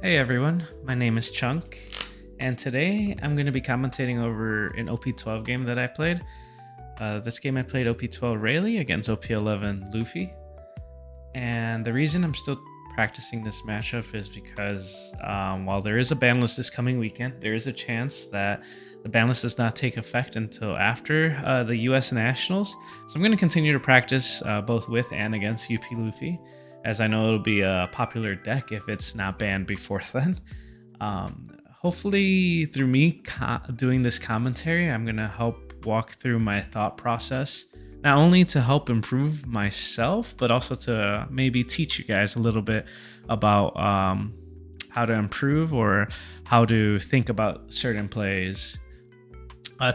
Hey everyone, my name is Chunk, and today I'm going to be commentating over an OP12 game that I played. This game I played OP12 Rayleigh against OP11 Luffy, and the reason I'm still practicing this matchup is because while there is a ban list this coming weekend, there is a chance that the ban list does not take effect until after the US Nationals. So I'm going to continue to practice both with and against UP Luffy, as I know it'll be a popular deck if it's not banned before then. Hopefully through me doing this commentary, I'm going to help walk through my thought process, not only to help improve myself, but also to maybe teach you guys a little bit about how to improve or how to think about certain plays.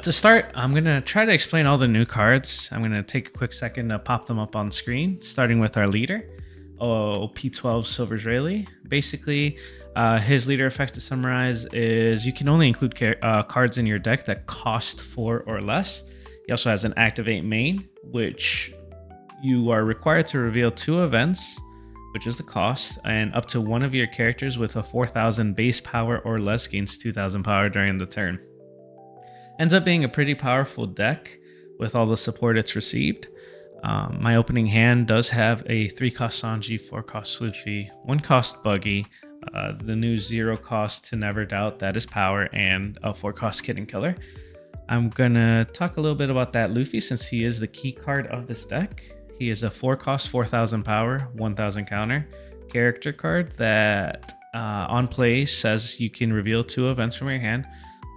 To start, I'm going to try to explain all the new cards. I'm going to take a quick second to pop them up on screen, starting with our leader. OP12 Silver's Rayleigh. Basically, his leader effect, to summarize, is you can only include cards in your deck that cost 4 or less. He also has an activate main, which you are required to reveal 2 events, which is the cost, and up to one of your characters with a 4,000 base power or less gains 2,000 power during the turn. Ends up being a pretty powerful deck with all the support it's received. My opening hand does have a 3-cost Sanji, 4-cost Luffy, 1-cost Buggy, the new 0-cost To Never Doubt, that is power, and a 4-cost Kid and Killer. I'm gonna talk a little bit about that Luffy since he is the key card of this deck. He is a 4-cost, 4,000 power, 1,000 counter character card that on play says you can reveal 2 events from your hand,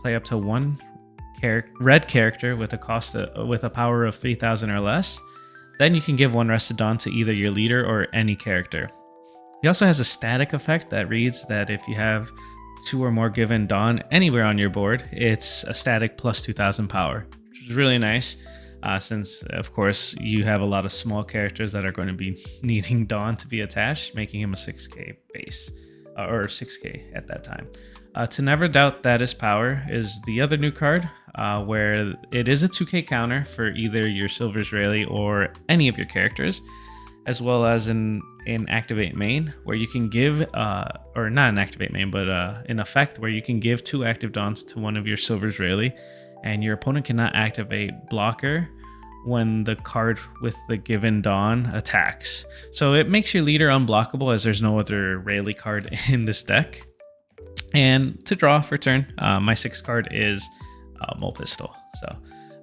play up to 1 red character with a power of 3,000 or less. Then you can give 1 Rested Dawn to either your leader or any character. He also has a static effect that reads that if you have 2 or more given Dawn anywhere on your board, it's a static plus 2,000 power, which is really nice since, of course, you have a lot of small characters that are going to be needing Dawn to be attached, making him a 6k base, or 6k at that time. To Never Doubt, that is power, is the other new card, where it is a 2k counter for either your Silver's Rayleigh or any of your characters, as well as an activate main, where you can give, or not an activate main, but an effect where you can give 2 active Dawns to one of your Silver's Rayleigh, and your opponent cannot activate blocker when the card with the given Dawn attacks. So it makes your leader unblockable, as there's no other Rayleigh card in this deck. And to draw for turn, my 6th card is Mole Pistol. So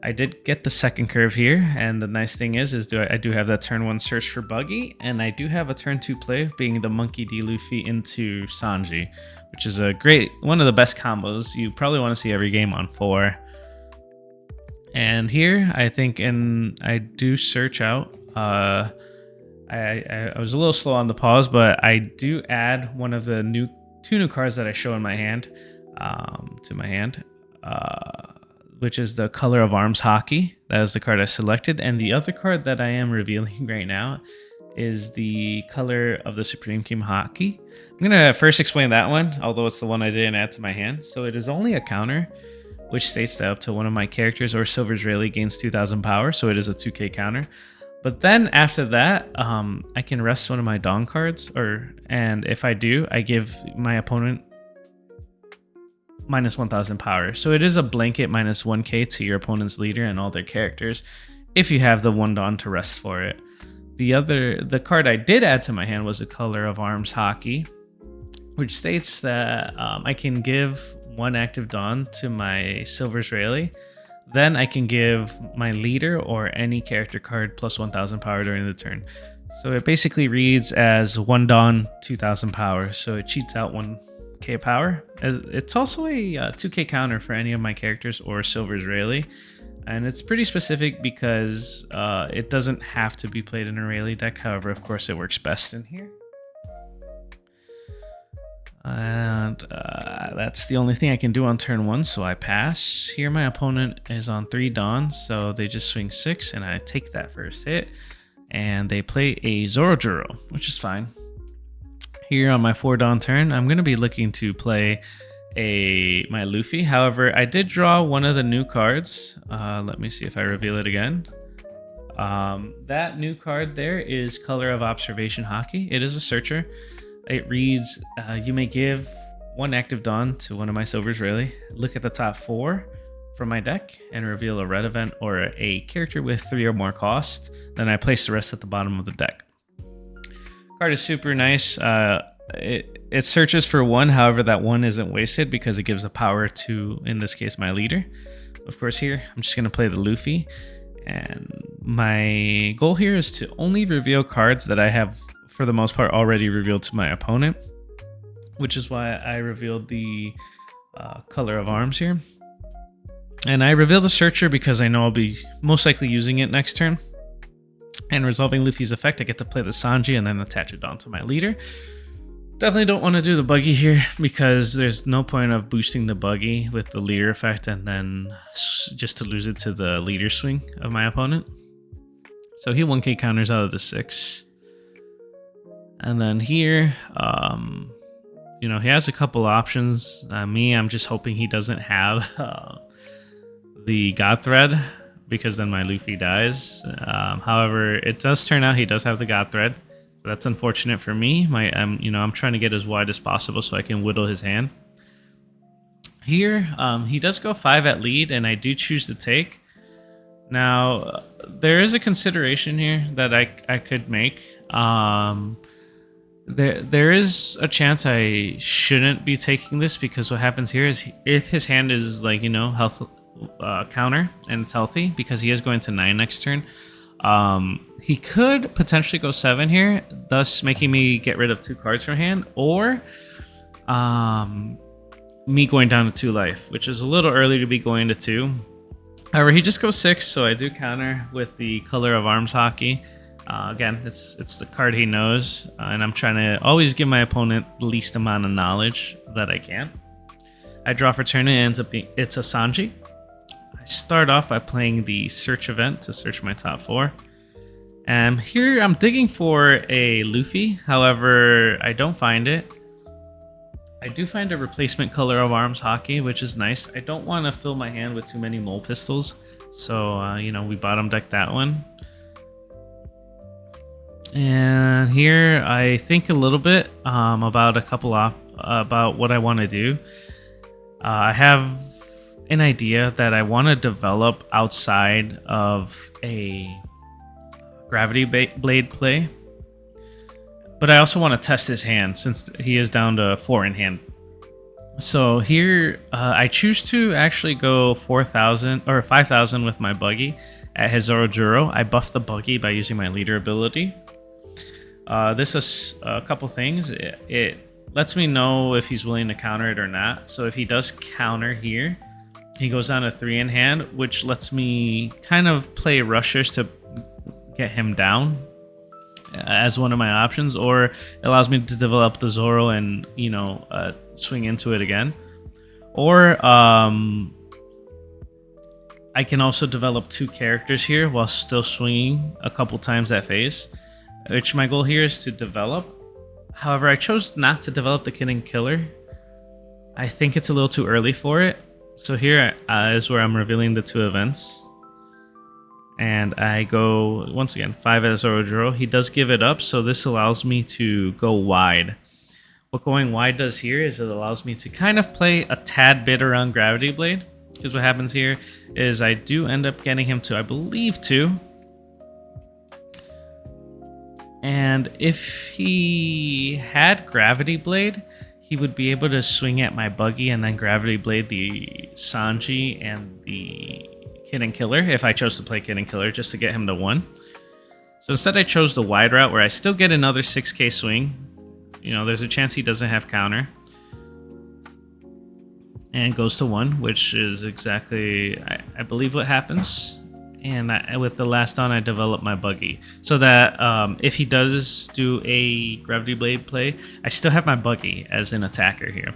I did get the second curve here, and the nice thing is I do have that turn 1 search for Buggy, and I do have a turn 2 play being the Monkey D. Luffy into Sanji, which is one of the best combos. You probably want to see every game on 4. And here, I think, I do search out. I was a little slow on the pause, but I do add one of the 2 new cards that I show in my hand to my hand, which is the Color of Arms Hockey. That is the card I selected. And the other card that I am revealing right now is the Color of the Supreme Team Hockey. I'm going to first explain that one, although it's the one I didn't add to my hand. So it is only a counter, which states that up to one of my characters or Silver's Rayleigh gains 2,000 power. So it is a 2k counter. But then after that, I can rest one of my Dawn cards, and if I do, I give my opponent minus 1,000 power. So it is a blanket minus 1k to your opponent's leader and all their characters, if you have the 1 Dawn to rest for it. The card I did add to my hand was the Color of Arms Hockey, which states that I can give 1 active Dawn to my Silver's Rayleigh. Then I can give my leader or any character card plus 1,000 power during the turn. So it basically reads as 1 Dawn, 2,000 power. So it cheats out 1k power. It's also a 2k counter for any of my characters or Silver's Rayleigh. And it's pretty specific because it doesn't have to be played in a Rayleigh deck. However, of course, it works best in here. And that's the only thing I can do on turn 1, so I pass. Here my opponent is on 3 Dawns, so they just swing 6, and I take that first hit. And they play a Zorojuro, which is fine. Here on my 4 Dawn turn, I'm going to be looking to play my Luffy. However, I did draw one of the new cards. Let me see if I reveal it again. That new card there is Color of Observation Hockey. It is a searcher. It reads, you may give one active Dawn to one of my Silvers Rayleigh. Look at the top 4 from my deck and reveal a red event or a character with 3 or more cost. Then I place the rest at the bottom of the deck. Card is super nice. It searches for 1, however that 1 isn't wasted because it gives the power to, in this case, my leader. Of course here, I'm just going to play the Luffy. And my goal here is to only reveal cards that I have, for the most part, already revealed to my opponent. Which is why I revealed the color of arms here. And I reveal the Searcher because I know I'll be most likely using it next turn. And resolving Luffy's effect, I get to play the Sanji and then attach it onto my leader. Definitely don't want to do the buggy here because there's no point of boosting the buggy with the leader effect and then just to lose it to the leader swing of my opponent. So he 1k counters out of the 6. And then here, you know, he has a couple options. I'm just hoping he doesn't have the God Thread because then my Luffy dies. However, it does turn out he does have the God Thread. So that's unfortunate for me. I'm trying to get as wide as possible so I can whittle his hand. Here, he does go 5 at lead, and I do choose to take. Now, there is a consideration here that I could make. There is a chance I shouldn't be taking this because what happens here is if his hand is like, you know, health counter and it's healthy because he is going to 9 next turn, he could potentially go 7 here, thus making me get rid of 2 cards from hand, or me going down to 2 life, which is a little early to be going to 2. However, he just goes 6, so I do counter with the Color of Arms Hockey. Again, it's the card he knows, and I'm trying to always give my opponent the least amount of knowledge that I can. I draw for turn, and it ends up being it's a Sanji. I start off by playing the search event to search my top 4. And here I'm digging for a Luffy, however, I don't find it. I do find a replacement Color of Arms Hockey, which is nice. I don't want to fill my hand with too many mole pistols, so we bottom deck that one. And here I think a little bit about about what I want to do. I have an idea that I want to develop outside of a Gravity Blade play, but I also want to test his hand since he is down to 4 in hand. So here I choose to actually go 4,000 or 5,000 with my buggy at his Zorojuro. I buff the buggy by using my leader ability. This is a couple things. It lets me know if he's willing to counter it or not. So if he does counter here, he goes down to 3 in hand, which lets me kind of play rushers to get him down as one of my options, or it allows me to develop the Zoro and swing into it again. Or I can also develop 2 characters here while still swinging a couple times that phase, which my goal here is to develop. However, I chose not to develop the Kid and Killer. I think it's a little too early for it. So here is where I'm revealing the 2 events. And I go, once again, 5 at Zorojuro. He does give it up, so this allows me to go wide. What going wide does here is it allows me to kind of play a tad bit around Gravity Blade. Because what happens here is I do end up getting him to, I believe, 2. And if he had Gravity Blade, he would be able to swing at my buggy and then Gravity Blade the Sanji and the Kid and Killer if I chose to play Kid and Killer just to get him to 1. So instead I chose the wide route where I still get another 6k swing. There's a chance he doesn't have counter. And goes to 1, which is exactly, I believe, what happens. And with the last Dawn, I develop my buggy. So that if he does do a Gravity Blade play, I still have my buggy as an attacker here.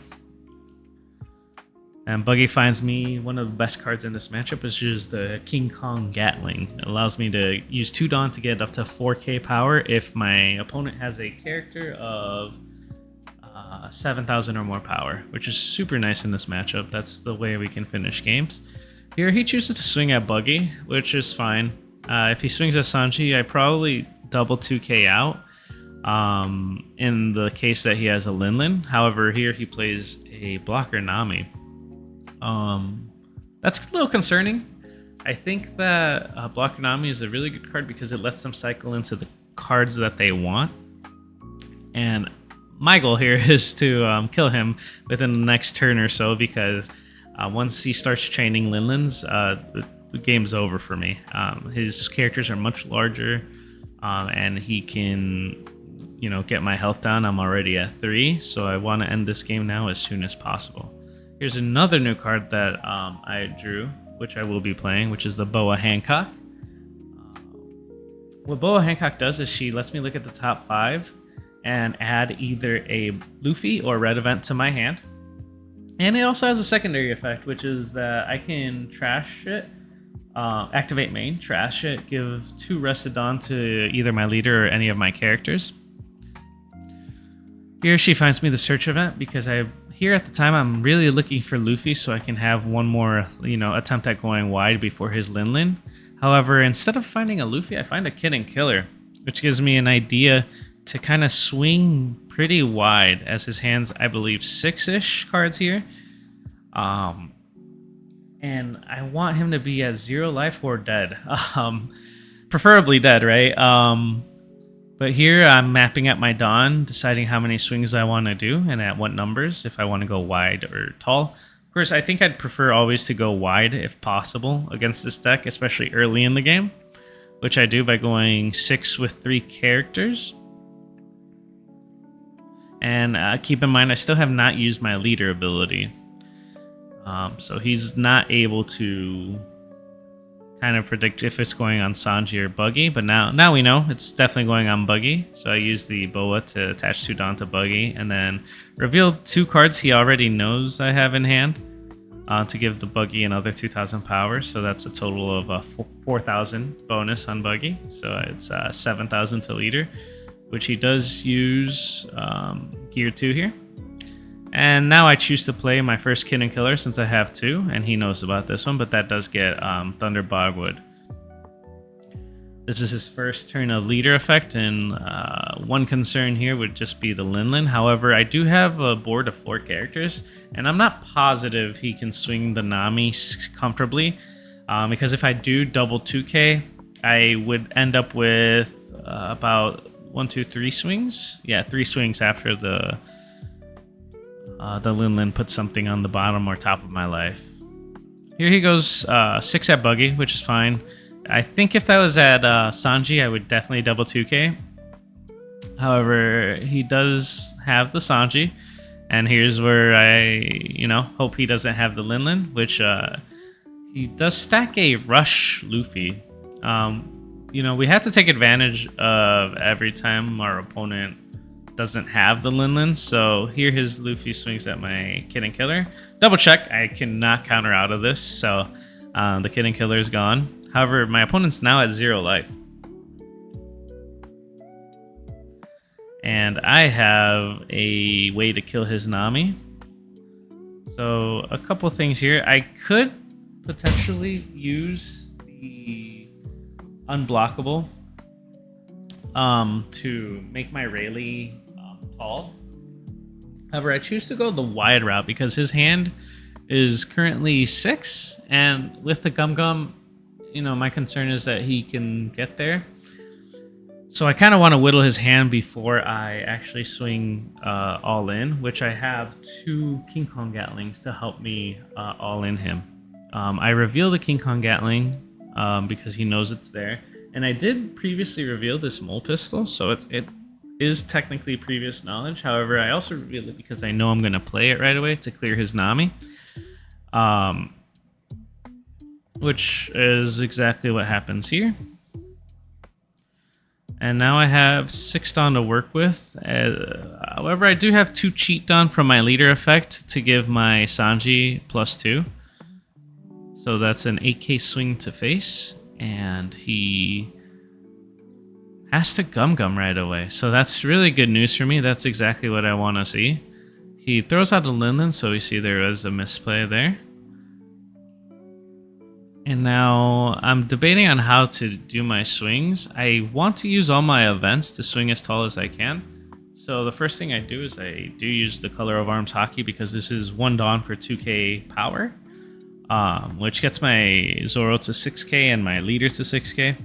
And buggy finds me one of the best cards in this matchup, which is the King Kong Gatling. It allows me to use 2 Dawn to get up to 4k power if my opponent has a character of 7,000 or more power, which is super nice in this matchup. That's the way we can finish games. Here he chooses to swing at buggy, which is fine. If he swings at Sanji, I probably double 2k out. in the case that he has a Linlin. However, here he plays a blocker Nami. That's a little concerning. I think that blocker Nami is a really good card because it lets them cycle into the cards that they want. And my goal here is to kill him within the next turn or so, because once he starts training Linlins, the game's over for me. His characters are much larger, and he can, get my health down. I'm already at 3, so I want to end this game now as soon as possible. Here's another new card that I drew, which I will be playing, which is the Boa Hancock. What Boa Hancock does is she lets me look at the top 5 and add either a Luffy or red event to my hand. And it also has a secondary effect, which is that I can trash it, activate main, trash it, give 2 Rested Dawn to either my leader or any of my characters. Here she finds me the search event because here at the time I'm really looking for Luffy so I can have one more attempt at going wide before his Linlin. However, instead of finding a Luffy, I find a Kid and Killer, which gives me an idea to kind of swing pretty wide, as his hands, I believe, 6-ish cards here. And I want him to be at 0 life or dead. Preferably dead, right? But here I'm mapping out my Dawn, deciding how many swings I want to do and at what numbers, if I want to go wide or tall. Of course, I think I'd prefer always to go wide if possible against this deck, especially early in the game, which I do by going 6 with 3 characters. And keep in mind, I still have not used my leader ability. So he's not able to kind of predict if it's going on Sanji or Buggy, but now we know it's definitely going on Buggy. So I use the Boa to attach 2 Dawn to Buggy, and then reveal 2 cards he already knows I have in hand to give the Buggy another 2,000 power. So that's a total of 4,000 bonus on Buggy. So it's 7,000 to leader, which he does use Gear 2 here. And now I choose to play my first Kid and Killer since I have 2, and he knows about this one, but that does get Thunder Bogwood. This is his first turn of leader effect, and one concern here would just be the Linlin. However, I do have a board of 4 characters, and I'm not positive he can swing the Nami comfortably, because if I do double 2K, I would end up with about 1, 2, 3 swings. Yeah, 3 swings after the Linlin puts something on the bottom or top of my life. Here he goes 6 at Buggy, which is fine. I think if that was at Sanji, I would definitely double 2K. However, he does have the Sanji, and here's where I, hope he doesn't have the Linlin, which he does stack a Rush Luffy. We have to take advantage of every time our opponent doesn't have the Linlin. So here his Luffy swings at my Kid and Killer. Double check, I cannot counter out of this, so the Kid and Killer is gone. However, my opponent's now at 0 life. And I have a way to kill his Nami. So a couple things here. I could potentially use the unblockable to make my Rayleigh tall. However, I choose to go the wide route because his hand is currently 6, and with the Gum Gum, my concern is that he can get there. So I kind of want to whittle his hand before I actually swing all in, which I have 2 King Kong Gatlings to help me all in him. I reveal the King Kong Gatling because he knows it's there. And I did previously reveal this Mole Pistol, so it is technically previous knowledge. However, I also revealed it because I know I'm going to play it right away to clear his Nami. Which is exactly what happens here. And now I have 6 Dawn to work with. However, I do have 2 Cheat Dawn from my leader effect to give my Sanji +2. So that's an 8k swing to face. And he has to Gum Gum right away. So that's really good news for me. That's exactly what I want to see. He throws out the Linlin, so we see there was a misplay there. And now I'm debating on how to do my swings. I want to use all my events to swing as tall as I can. So the first thing I do is I do use the Color of Arms hockey because this is 1 Dawn for 2k power, which gets my Zoro to 6k and my leader to 6k.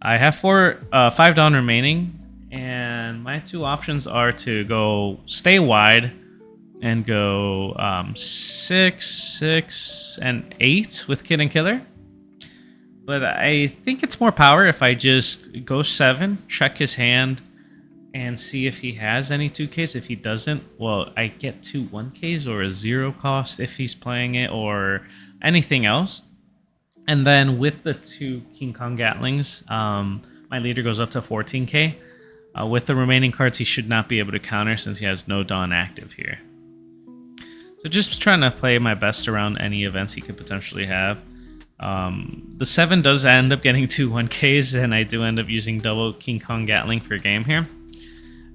I have 5 Dawn remaining, and my two options are to go stay wide and go 6, 6, and 8 with Kid and Killer. But I think it's more power if I just go 7, check his hand, and see if he has any 2Ks. If he doesn't, well, I get 2 1Ks or a 0 cost if he's playing it or anything else. And then with the 2 King Kong Gatlings, my leader goes up to 14k. With the remaining cards, he should not be able to counter since he has no Dawn active here. So just trying to play my best around any events he could potentially have. The 7 does end up getting 2 1Ks, and I do end up using double King Kong Gatling for game here.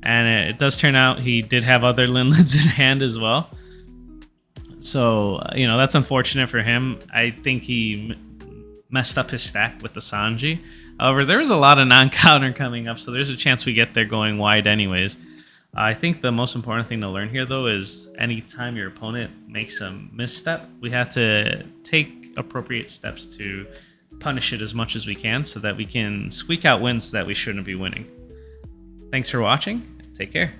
And it does turn out he did have other Linleds in hand as well. So, that's unfortunate for him. I think he messed up his stack with the Sanji. However, there was a lot of non-counter coming up, so there's a chance we get there going wide anyways. I think the most important thing to learn here, though, is anytime your opponent makes a misstep, we have to take appropriate steps to punish it as much as we can so that we can squeak out wins that we shouldn't be winning. Thanks for watching. Take care.